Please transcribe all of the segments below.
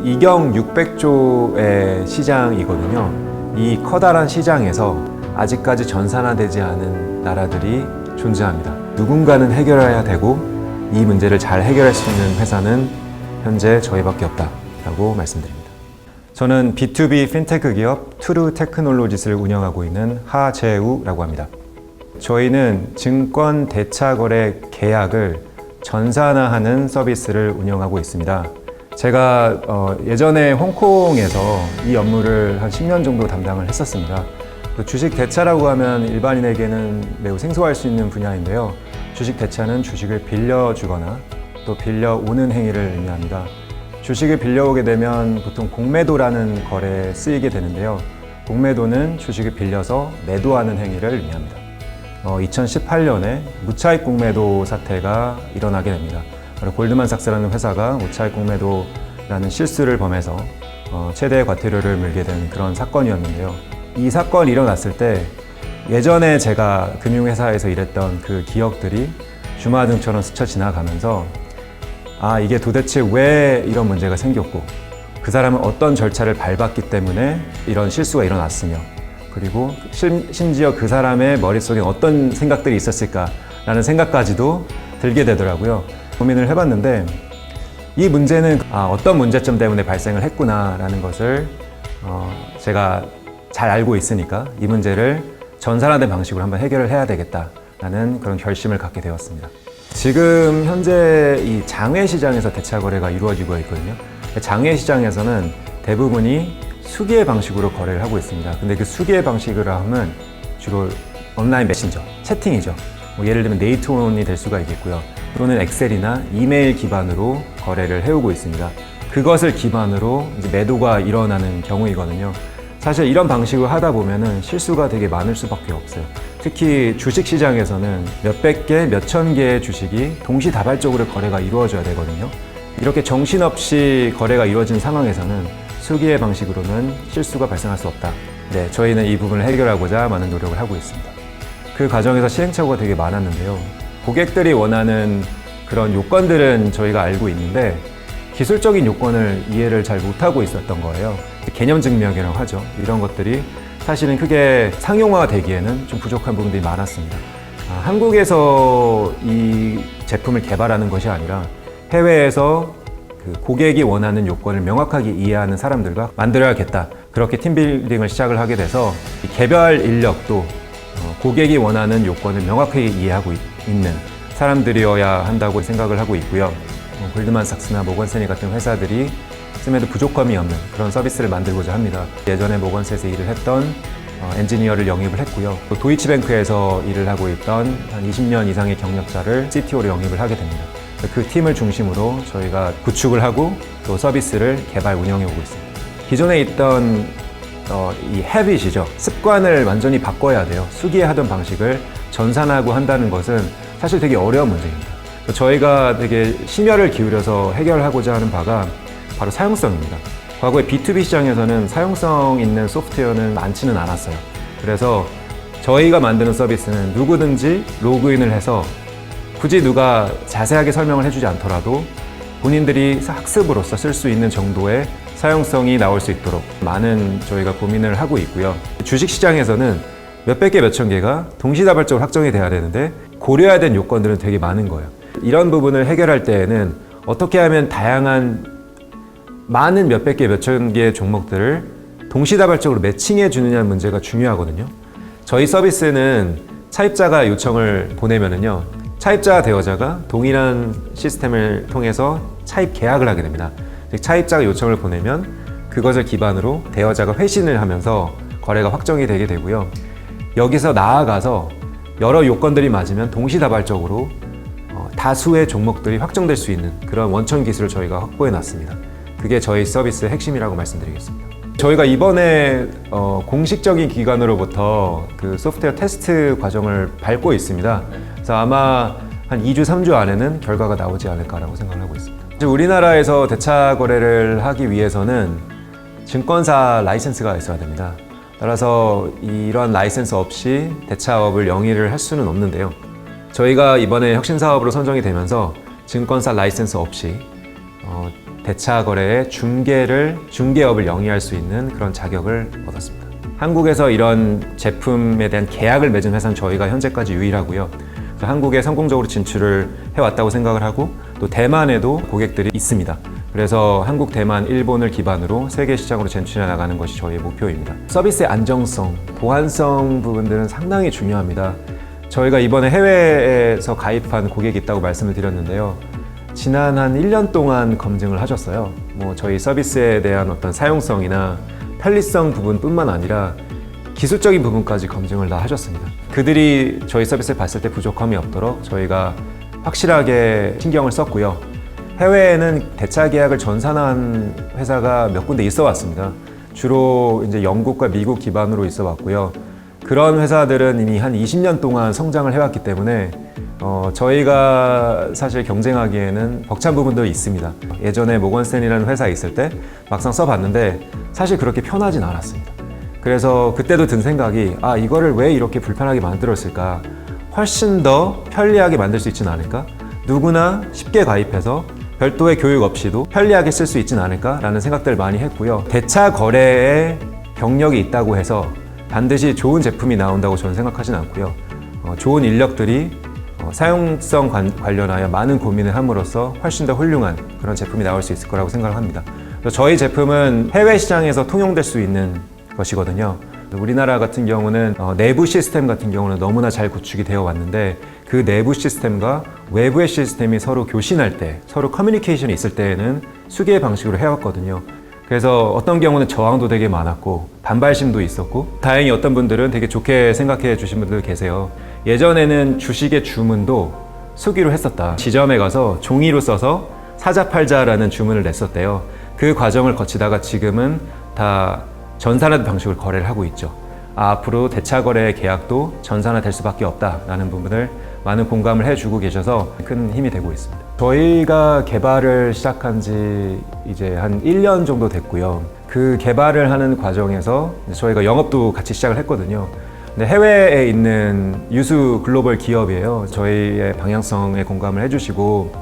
이경 600조의 시장이거든요. 이 커다란 시장에서 아직까지 전산화되지 않은 나라들이 존재합니다. 누군가는 해결해야 되고 이 문제를 잘 해결할 수 있는 회사는 현재 저희밖에 없다라고 말씀드립니다. 저는 B2B 핀테크 기업 트루 테크놀로지스를 운영하고 있는 하재우라고 합니다. 저희는 증권 대차거래 계약을 전산화하는 서비스를 운영하고 있습니다. 제가 예전에 홍콩에서 이 업무를 한 10년 정도 담당을 했었습니다. 주식 대차라고 하면 일반인에게는 매우 생소할 수 있는 분야인데요. 주식 대차는 주식을 빌려주거나 또 빌려오는 행위를 의미합니다. 주식을 빌려오게 되면 보통 공매도라는 거래에 쓰이게 되는데요. 공매도는 주식을 빌려서 매도하는 행위를 의미합니다. 2018년에 무차익 공매도 사태가 일어나게 됩니다. 바로 골드만삭스라는 회사가 무차익 공매도라는 실수를 범해서 최대의 과태료를 물게 된 그런 사건이었는데요. 이 사건이 일어났을 때 예전에 제가 금융회사에서 일했던 그 기억들이 주마등처럼 스쳐 지나가면서 이게 도대체 왜 이런 문제가 생겼고 그 사람은 어떤 절차를 밟았기 때문에 이런 실수가 일어났으며 그리고 심지어 그 사람의 머릿속에 어떤 생각들이 있었을까라는 생각까지도 들게 되더라고요. 고민을 해봤는데 이 문제는 어떤 문제점 때문에 발생을 했구나라는 것을 제가 잘 알고 있으니까 이 문제를 전산화된 방식으로 한번 해결을 해야 되겠다라는 그런 결심을 갖게 되었습니다. 지금 현재 이 장외 시장에서 대차 거래가 이루어지고 있거든요. 장외 시장에서는 대부분이 수기의 방식으로 거래를 하고 있습니다. 근데 그 수기의 방식으로 하면 주로 온라인 메신저, 채팅이죠. 예를 들면 네이트온이 될 수가 있겠고요. 또는 엑셀이나 이메일 기반으로 거래를 해오고 있습니다. 그것을 기반으로 이제 매도가 일어나는 경우이거든요. 사실 이런 방식으로 하다 보면은 실수가 되게 많을 수밖에 없어요. 특히 주식 시장에서는 몇백 개, 몇천 개의 주식이 동시다발적으로 거래가 이루어져야 되거든요. 이렇게 정신없이 거래가 이루어진 상황에서는 수기의 방식으로는 실수가 발생할 수 없다. 네, 저희는 이 부분을 해결하고자 많은 노력을 하고 있습니다. 그 과정에서 시행착오가 되게 많았는데요. 고객들이 원하는 그런 요건들은 저희가 알고 있는데 기술적인 요건을 이해를 잘 못하고 있었던 거예요. 개념 증명이라고 하죠. 이런 것들이 사실은 크게 상용화가 되기에는 좀 부족한 부분들이 많았습니다. 한국에서 이 제품을 개발하는 것이 아니라 해외에서 그 고객이 원하는 요건을 명확하게 이해하는 사람들과 만들어야겠다. 그렇게 팀빌딩을 시작을 하게 돼서 개발 인력도 고객이 원하는 요건을 명확하게 이해하고 있는 사람들이어야 한다고 생각을 하고 있고요. 골드만삭스나 모건스탠리 같은 회사들이 씀에도 부족함이 없는 그런 서비스를 만들고자 합니다. 예전에 모건스에서 일을 했던 엔지니어를 영입을 했고요. 또 도이치뱅크에서 일을 하고 있던 한 20년 이상의 경력자를 CTO로 영입을 하게 됩니다. 그 팀을 중심으로 저희가 구축을 하고 또 서비스를 개발 운영해 오고 있습니다. 기존에 있던 이 헤빗이죠. 습관을 완전히 바꿔야 돼요. 수기에 하던 방식을 전산화하고 한다는 것은 사실 되게 어려운 문제입니다. 저희가 되게 심혈을 기울여서 해결하고자 하는 바가 바로 사용성입니다. 과거에 B2B 시장에서는 사용성 있는 소프트웨어는 많지는 않았어요. 그래서 저희가 만드는 서비스는 누구든지 로그인을 해서 굳이 누가 자세하게 설명을 해주지 않더라도 본인들이 학습으로서 쓸 수 있는 정도의 사용성이 나올 수 있도록 많은 저희가 고민을 하고 있고요. 주식시장에서는 몇백 개, 몇천 개가 동시다발적으로 확정이 돼야 되는데 고려해야 되는 요건들은 되게 많은 거예요. 이런 부분을 해결할 때에는 어떻게 하면 다양한 많은 몇백 개, 몇천 개의 종목들을 동시다발적으로 매칭해 주느냐는 문제가 중요하거든요. 저희 서비스는 차입자가 요청을 보내면은요, 차입자 대여자가 동일한 시스템을 통해서 차입 계약을 하게 됩니다. 즉 차입자가 요청을 보내면 그것을 기반으로 대여자가 회신을 하면서 거래가 확정이 되게 되고요. 여기서 나아가서 여러 요건들이 맞으면 동시다발적으로 다수의 종목들이 확정될 수 있는 그런 원천 기술을 저희가 확보해 놨습니다. 그게 저희 서비스의 핵심이라고 말씀드리겠습니다. 저희가 이번에 공식적인 기관으로부터 그 소프트웨어 테스트 과정을 밟고 있습니다. 그래서 아마 한 2주, 3주 안에는 결과가 나오지 않을까라고 생각을 하고 있습니다. 우리나라에서 대차 거래를 하기 위해서는 증권사 라이센스가 있어야 됩니다. 따라서 이런 라이센스 없이 대차업을 영위를 할 수는 없는데요. 저희가 이번에 혁신 사업으로 선정이 되면서 증권사 라이센스 없이 대차 거래의 중개업을 영위할 수 있는 그런 자격을 얻었습니다. 한국에서 이런 제품에 대한 계약을 맺은 회사는 저희가 현재까지 유일하고요. 한국에 성공적으로 진출을 해왔다고 생각을 하고 또 대만에도 고객들이 있습니다. 그래서 한국, 대만, 일본을 기반으로 세계 시장으로 진출해 나가는 것이 저희의 목표입니다. 서비스의 안정성, 보안성 부분들은 상당히 중요합니다. 저희가 이번에 해외에서 가입한 고객이 있다고 말씀을 드렸는데요. 지난 한 1년 동안 검증을 하셨어요. 저희 서비스에 대한 어떤 사용성이나 편리성 부분뿐만 아니라 기술적인 부분까지 검증을 다 하셨습니다. 그들이 저희 서비스를 봤을 때 부족함이 없도록 저희가 확실하게 신경을 썼고요. 해외에는 대차 계약을 전산한 회사가 몇 군데 있어 왔습니다. 주로 이제 영국과 미국 기반으로 있어 왔고요. 그런 회사들은 이미 한 20년 동안 성장을 해왔기 때문에 저희가 사실 경쟁하기에는 벅찬 부분도 있습니다. 예전에 모건스탠리라는 회사에 있을 때 막상 써봤는데 사실 그렇게 편하진 않았습니다. 그래서 그때도 든 생각이 이거를 왜 이렇게 불편하게 만들었을까? 훨씬 더 편리하게 만들 수 있지는 않을까? 누구나 쉽게 가입해서 별도의 교육 없이도 편리하게 쓸 수 있지는 않을까라는 생각들을 많이 했고요. 대차 거래에 경력이 있다고 해서 반드시 좋은 제품이 나온다고 저는 생각하지는 않고요. 좋은 인력들이 사용성 관련하여 많은 고민을 함으로써 훨씬 더 훌륭한 그런 제품이 나올 수 있을 거라고 생각을 합니다. 저희 제품은 해외 시장에서 통용될 수 있는 것이거든요. 우리나라 같은 경우는 내부 시스템 같은 경우는 너무나 잘 구축이 되어 왔는데 그 내부 시스템과 외부의 시스템이 서로 교신할 때, 서로 커뮤니케이션이 있을 때에는 수기의 방식으로 해왔거든요. 그래서 어떤 경우는 저항도 되게 많았고 반발심도 있었고 다행히 어떤 분들은 되게 좋게 생각해 주신 분들 계세요. 예전에는 주식의 주문도 수기로 했었다. 지점에 가서 종이로 써서 사자 팔자라는 주문을 냈었대요. 그 과정을 거치다가 지금은 다 전산화 방식으로 거래를 하고 있죠. 앞으로 대차 거래 계약도 전산화 될 수밖에 없다라는 부분을 많은 공감을 해주고 계셔서 큰 힘이 되고 있습니다. 저희가 개발을 시작한 지 이제 한 1년 정도 됐고요. 그 개발을 하는 과정에서 저희가 영업도 같이 시작을 했거든요. 근데 해외에 있는 유수 글로벌 기업이에요. 저희의 방향성에 공감을 해주시고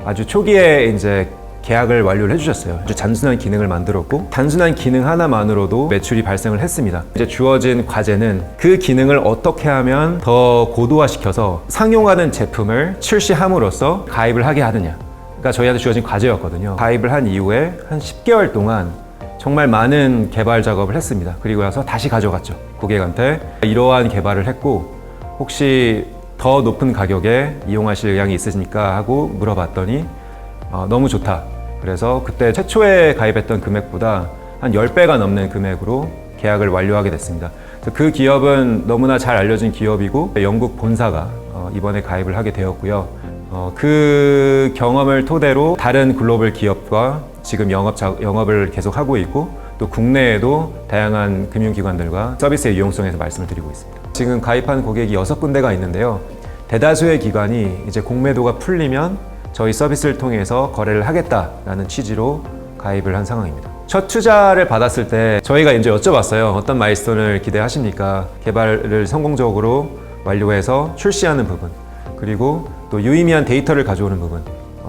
아주 초기에 이제 계약을 완료를 해주셨어요. 아주 단순한 기능을 만들었고 단순한 기능 하나만으로도 매출이 발생을 했습니다. 이제 주어진 과제는 그 기능을 어떻게 하면 더 고도화시켜서 상용하는 제품을 출시함으로써 가입을 하게 하느냐. 그러니까 저희한테 주어진 과제였거든요. 가입을 한 이후에 한 10개월 동안 정말 많은 개발 작업을 했습니다. 그리고 나서 다시 가져갔죠. 고객한테 이러한 개발을 했고 혹시 더 높은 가격에 이용하실 의향이 있으십니까? 하고 물어봤더니 너무 좋다. 그래서 그때 최초에 가입했던 금액보다 한 10배가 넘는 금액으로 계약을 완료하게 됐습니다. 그 기업은 너무나 잘 알려진 기업이고 영국 본사가 이번에 가입을 하게 되었고요. 그 경험을 토대로 다른 글로벌 기업과 지금 영업을 계속 하고 있고 또 국내에도 다양한 금융기관들과 서비스의 유용성에서 말씀을 드리고 있습니다. 지금 가입한 고객이 6군데가 있는데요. 대다수의 기관이 이제 공매도가 풀리면 저희 서비스를 통해서 거래를 하겠다라는 취지로 가입을 한 상황입니다. 첫 투자를 받았을 때 저희가 이제 여쭤봤어요. 어떤 마일스톤을 기대하십니까? 개발을 성공적으로 완료해서 출시하는 부분, 그리고 또 유의미한 데이터를 가져오는 부분.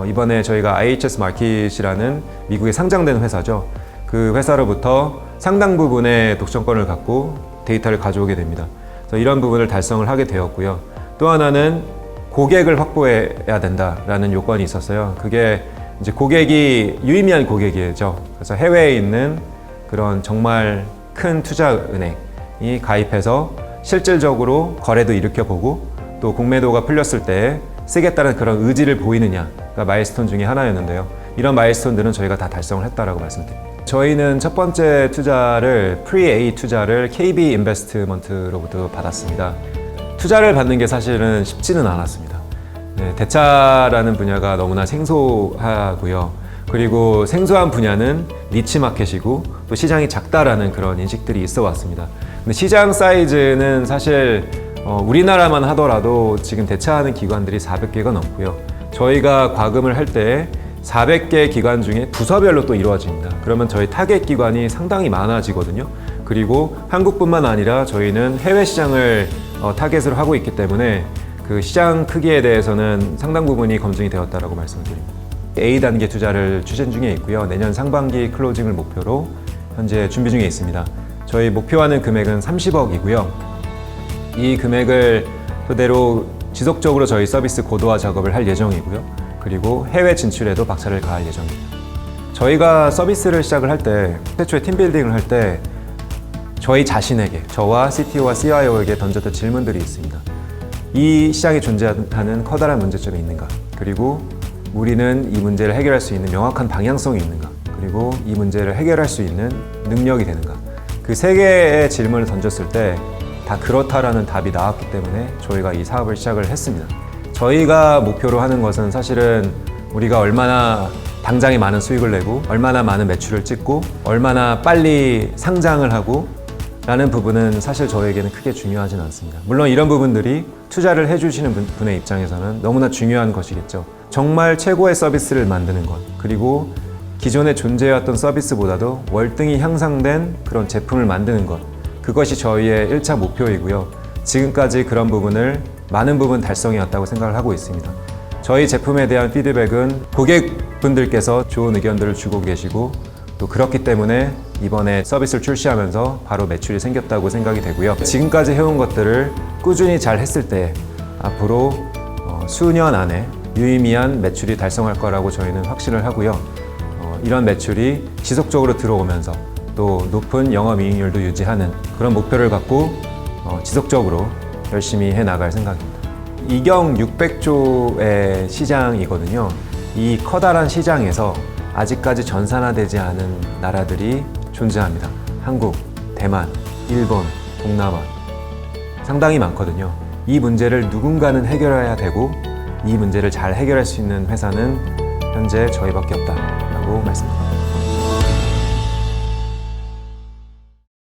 이번에 저희가 IHS 마켓이라는 미국에 상장된 회사죠. 그 회사로부터 상당 부분의 독점권을 갖고 데이터를 가져오게 됩니다. 그래서 이런 부분을 달성을 하게 되었고요. 또 하나는 고객을 확보해야 된다라는 요건이 있었어요. 그게 이제 고객이 유의미한 고객이죠. 그래서 해외에 있는 그런 정말 큰 투자은행이 가입해서 실질적으로 거래도 일으켜보고 또 공매도가 풀렸을 때 쓰겠다는 그런 의지를 보이느냐가 마일스톤 중에 하나였는데요. 이런 마일스톤들은 저희가 다 달성을 했다라고 말씀드립니다. 저희는 첫 번째 투자를 프리-A 투자를 KB 인베스트먼트로부터 받았습니다. 투자를 받는 게 사실은 쉽지는 않았습니다. 대차라는 분야가 너무나 생소하고요. 그리고 생소한 분야는 니치 마켓이고 또 시장이 작다라는 그런 인식들이 있어 왔습니다. 근데 시장 사이즈는 사실 우리나라만 하더라도 지금 대차하는 기관들이 400개가 넘고요. 저희가 과금을 할 때 400개 기관 중에 부서별로 또 이루어집니다. 그러면 저희 타겟 기관이 상당히 많아지거든요. 그리고 한국뿐만 아니라 저희는 해외 시장을 타겟으로 하고 있기 때문에 그 시장 크기에 대해서는 상당 부분이 검증이 되었다라고 말씀드립니다. A단계 투자를 추진 중에 있고요. 내년 상반기 클로징을 목표로 현재 준비 중에 있습니다. 저희 목표하는 금액은 30억이고요. 이 금액을 토대로 지속적으로 저희 서비스 고도화 작업을 할 예정이고요. 그리고 해외 진출에도 박차를 가할 예정입니다. 저희가 서비스를 시작을 할 때, 최초의 팀빌딩을 할 때 저희 자신에게, 저와 CTO와 CIO에게 던졌던 질문들이 있습니다. 이 시장에 존재하는 커다란 문제점이 있는가? 그리고 우리는 이 문제를 해결할 수 있는 명확한 방향성이 있는가? 그리고 이 문제를 해결할 수 있는 능력이 되는가? 그 세 개의 질문을 던졌을 때 다 그렇다라는 답이 나왔기 때문에 저희가 이 사업을 시작을 했습니다. 저희가 목표로 하는 것은 사실은 우리가 얼마나 당장에 많은 수익을 내고 얼마나 많은 매출을 찍고 얼마나 빨리 상장을 하고 라는 부분은 사실 저에게는 크게 중요하진 않습니다. 물론 이런 부분들이 투자를 해주시는 분의 입장에서는 너무나 중요한 것이겠죠. 정말 최고의 서비스를 만드는 것, 그리고 기존에 존재해왔던 서비스보다도 월등히 향상된 그런 제품을 만드는 것, 그것이 저희의 1차 목표이고요. 지금까지 그런 부분을 많은 부분 달성해왔다고 생각을 하고 있습니다. 저희 제품에 대한 피드백은 고객분들께서 좋은 의견들을 주고 계시고 또 그렇기 때문에 이번에 서비스를 출시하면서 바로 매출이 생겼다고 생각이 되고요. 지금까지 해온 것들을 꾸준히 잘 했을 때 앞으로 수년 안에 유의미한 매출이 달성할 거라고 저희는 확신을 하고요. 이런 매출이 지속적으로 들어오면서 또 높은 영업이익률도 유지하는 그런 목표를 갖고 지속적으로 열심히 해나갈 생각입니다. 이경 600조의 시장이거든요. 이 커다란 시장에서 아직까지 전산화되지 않은 나라들이 존재합니다. 한국, 대만, 일본, 동남아 상당히 많거든요. 이 문제를 누군가는 해결해야 되고 이 문제를 잘 해결할 수 있는 회사는 현재 저희밖에 없다라고 말씀드립니다.